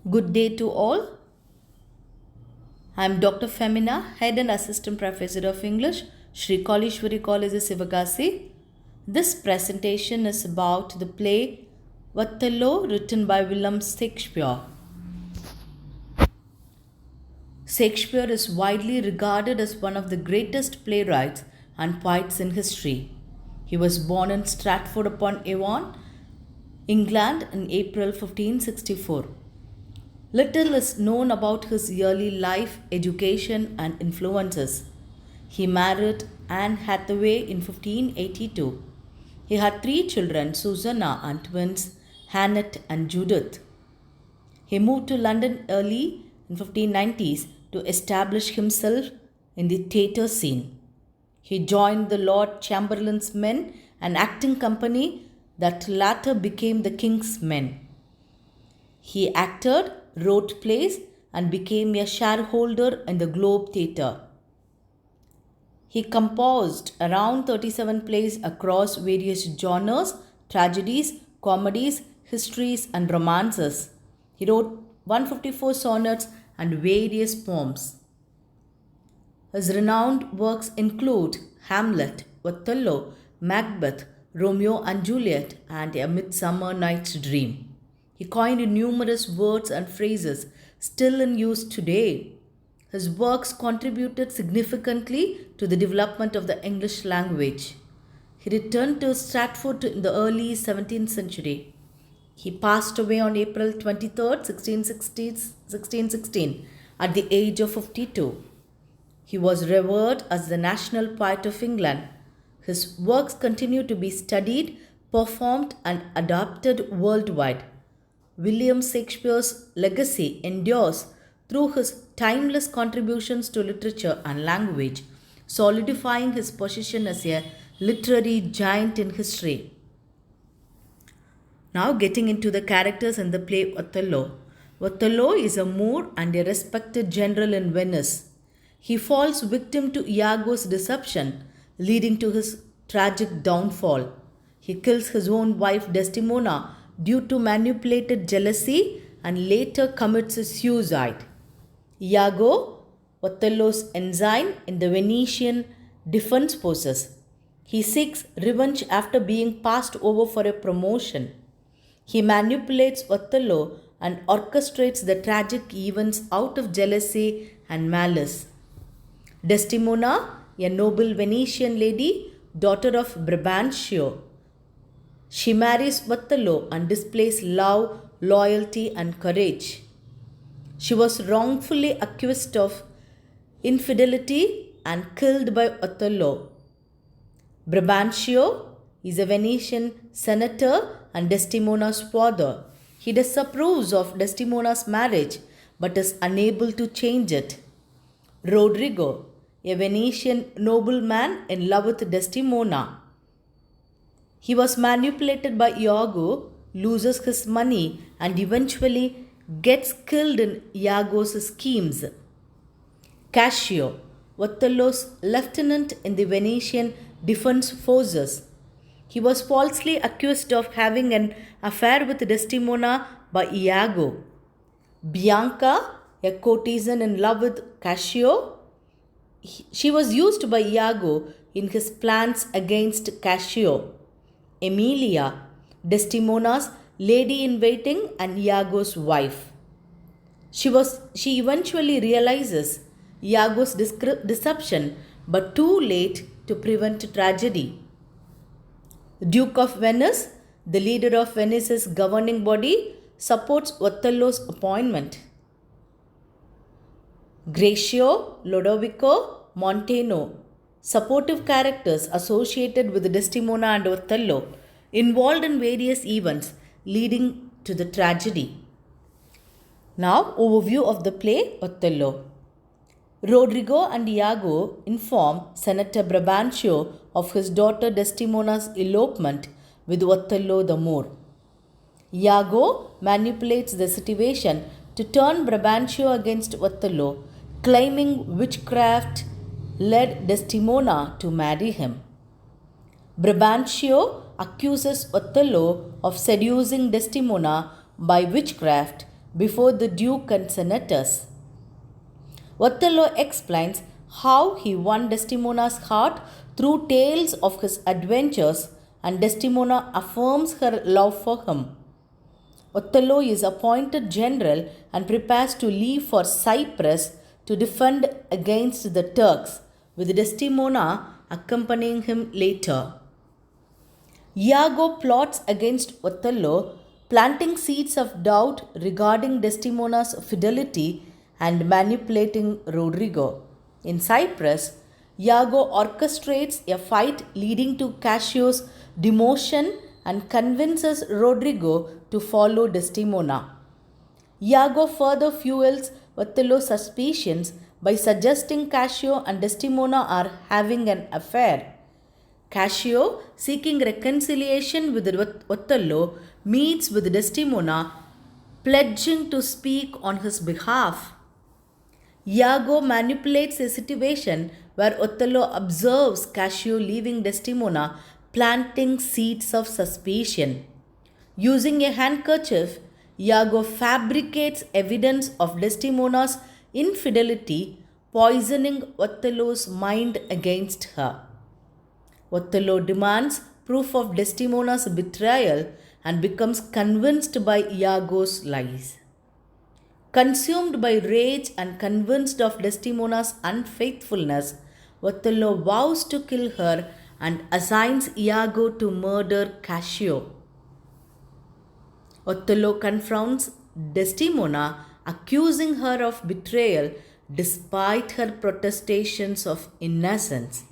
Good day to all. I am Dr. Femina, Head and Assistant Professor of English, Shri Kaliswari College, Sivakasi. This presentation is about the play Othello, written by William Shakespeare. Shakespeare is widely regarded as one of the greatest playwrights and poets in history. He was born in Stratford-upon-Avon, England in April 1564. Little is known about his early life, education, and influences. He married Anne Hathaway in 1582. He had three children, Susanna and twins, Hannah and Judith. He moved to London early in 1590s to establish himself in the theatre scene. He joined the Lord Chamberlain's Men, an acting company that later became the King's Men. He acted, wrote plays, and became a shareholder in the Globe Theatre. He composed around 37 plays across various genres, tragedies, comedies, histories, and romances. He wrote 154 sonnets and various poems. His renowned works include Hamlet, Othello, Macbeth, Romeo and Juliet, and A Midsummer Night's Dream. He coined numerous words and phrases still in use today. His works contributed significantly to the development of the English language. He returned to Stratford in the early 17th century. He passed away on April 23, 1616, at the age of 52. He was revered as the national poet of England. His works continue to be studied, performed, and adapted worldwide. William Shakespeare's legacy endures through his timeless contributions to literature and language, solidifying his position as a literary giant in history. Now getting into the characters in the play Othello. Othello is a Moor and a respected general in Venice. He falls victim to Iago's deception, leading to his tragic downfall. He kills his own wife Desdemona due to manipulated jealousy and later commits suicide. Iago, Othello's ensign in the Venetian defense forces. He seeks revenge after being passed over for a promotion. He manipulates Othello and orchestrates the tragic events out of jealousy and malice. Desdemona, a noble Venetian lady, daughter of Brabantio. She marries Othello and displays love, loyalty, and courage. She was wrongfully accused of infidelity and killed by Othello. Brabantio is a Venetian senator and Desdemona's father. He disapproves of Desdemona's marriage but is unable to change it. Rodrigo, a Venetian nobleman in love with Desdemona. He was manipulated by Iago, loses his money, and eventually gets killed in Iago's schemes. Cassio, Othello's lieutenant in the Venetian defense forces. He was falsely accused of having an affair with Desdemona by Iago. Bianca, a courtesan in love with Cassio. She was used by Iago in his plans against Cassio. Emilia, Desdemona's lady-in-waiting and Iago's wife. She eventually realizes Iago's deception, but too late to prevent tragedy. Duke of Venice, the leader of Venice's governing body, supports Othello's appointment. Gratio, Lodovico, Montano, supportive characters associated with Desdemona and Othello, involved in various events leading to the tragedy. Now, overview of the play Othello. Rodrigo and Iago inform Senator Brabantio of his daughter Desdemona's elopement with Othello the Moor. Iago manipulates the situation to turn Brabantio against Othello, claiming witchcraft led Desdemona to marry him. Brabantio accuses Othello of seducing Desdemona by witchcraft, before the Duke and senators. Othello explains how he won Desdemona's heart through tales of his adventures, and Desdemona affirms her love for him. Othello is appointed general and prepares to leave for Cyprus to defend against the Turks, with Desdemona accompanying him later. Iago plots against Othello, planting seeds of doubt regarding Desdemona's fidelity and manipulating Rodrigo. In Cyprus, Iago orchestrates a fight leading to Cassio's demotion and convinces Rodrigo to follow Desdemona. Iago further fuels Othello's suspicions by suggesting Cassio and Desdemona are having an affair. Cassio, seeking reconciliation with Othello, meets with Desdemona, pledging to speak on his behalf. Iago manipulates a situation where Othello observes Cassio leaving Desdemona, planting seeds of suspicion. Using a handkerchief, Iago fabricates evidence of Desdemona's infidelity, poisoning Othello's mind against her. Othello demands proof of Desdemona's betrayal and becomes convinced by Iago's lies. Consumed by rage and convinced of Desdemona's unfaithfulness, Othello vows to kill her and assigns Iago to murder Cassio. Othello confronts Desdemona, accusing her of betrayal despite her protestations of innocence.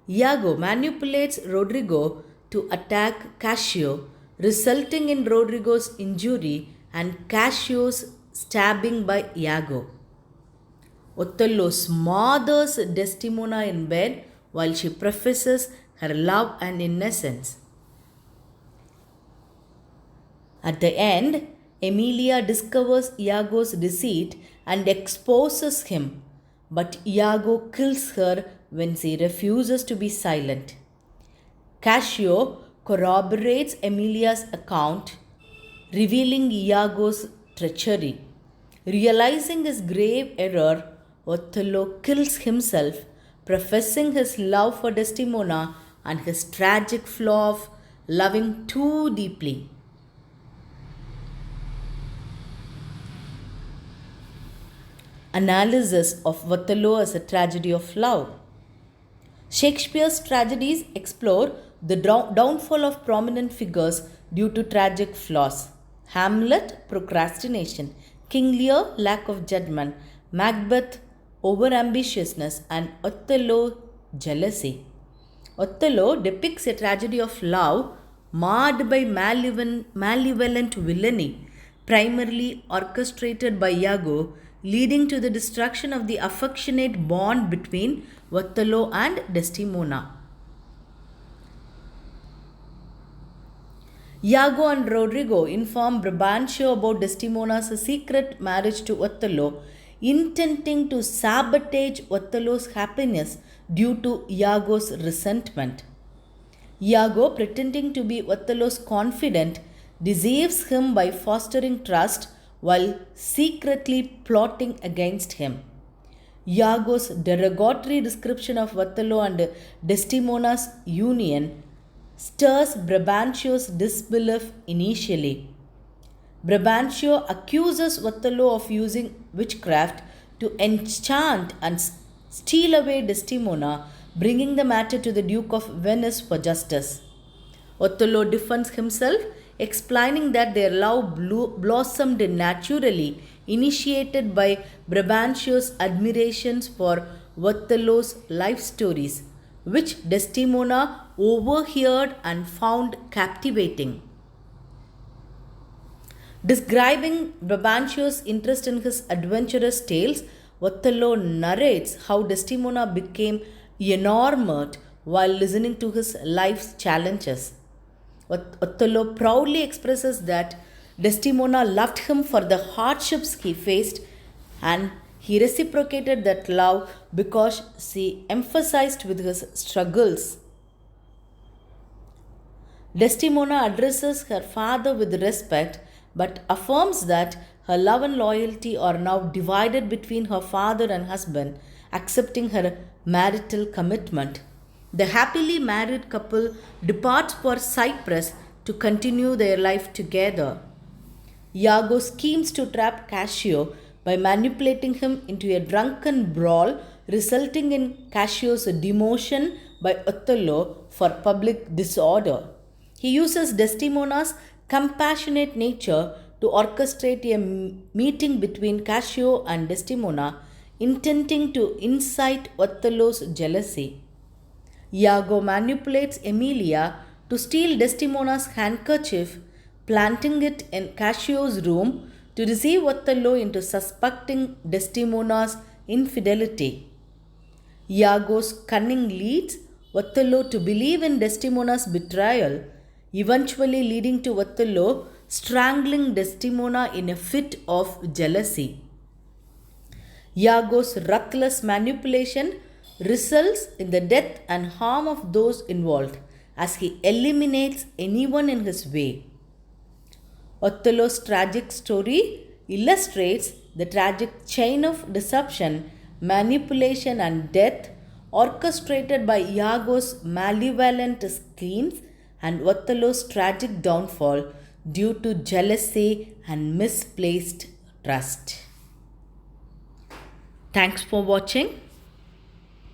Iago manipulates Rodrigo to attack Cassio, resulting in Rodrigo's injury and Cassio's stabbing by Iago. Othello smothers Desdemona in bed while she professes her love and innocence. At the end, Emilia discovers Iago's deceit and exposes him, but Iago kills her when she refuses to be silent. Cassio corroborates Emilia's account, revealing Iago's treachery. Realizing his grave error, Othello kills himself, professing his love for Desdemona and his tragic flaw of loving too deeply. Analysis of Othello as a tragedy of love. Shakespeare's tragedies explore the downfall of prominent figures due to tragic flaws. Hamlet, procrastination; King Lear, lack of judgment; Macbeth, overambitiousness; and Othello, jealousy. Othello depicts a tragedy of love marred by malevolent villainy, primarily orchestrated by Iago, leading to the destruction of the affectionate bond between Othello and Desdemona. Iago and Rodrigo inform Brabantio about Desdemona's secret marriage to Othello, intending to sabotage Othello's happiness due to Iago's resentment. Iago, pretending to be Othello's confidant, deceives him by fostering trust while secretly plotting against him. Iago's derogatory description of Othello and Desdemona's union stirs Brabantio's disbelief initially. Brabantio accuses Othello of using witchcraft to enchant and steal away Desdemona, bringing the matter to the Duke of Venice for justice. Othello defends himself, explaining that their love blossomed naturally, initiated by Brabantio's admirations for Othello's life stories, which Desdemona overheard and found captivating. Describing Brabantio's interest in his adventurous tales, Othello narrates how Desdemona became enamored while listening to his life's challenges. Othello proudly expresses that Desdemona loved him for the hardships he faced, and he reciprocated that love because she emphasized with his struggles. Desdemona addresses her father with respect but affirms that her love and loyalty are now divided between her father and husband, accepting her marital commitment. The happily married couple departs for Cyprus to continue their life together. Iago schemes to trap Cassio by manipulating him into a drunken brawl, resulting in Cassio's demotion by Othello for public disorder. He uses Desdemona's compassionate nature to orchestrate a meeting between Cassio and Desdemona, intending to incite Othello's jealousy. Iago manipulates Emilia to steal Desdemona's handkerchief, planting it in Cassio's room to deceive Othello into suspecting Desdemona's infidelity. Iago's cunning leads Othello to believe in Desdemona's betrayal, eventually leading to Othello strangling Desdemona in a fit of jealousy. Iago's ruthless manipulation results in the death and harm of those involved as he eliminates anyone in his way. Othello's tragic story illustrates the tragic chain of deception, manipulation, and death orchestrated by Iago's malevolent schemes and Othello's tragic downfall due to jealousy and misplaced trust. Thanks for watching.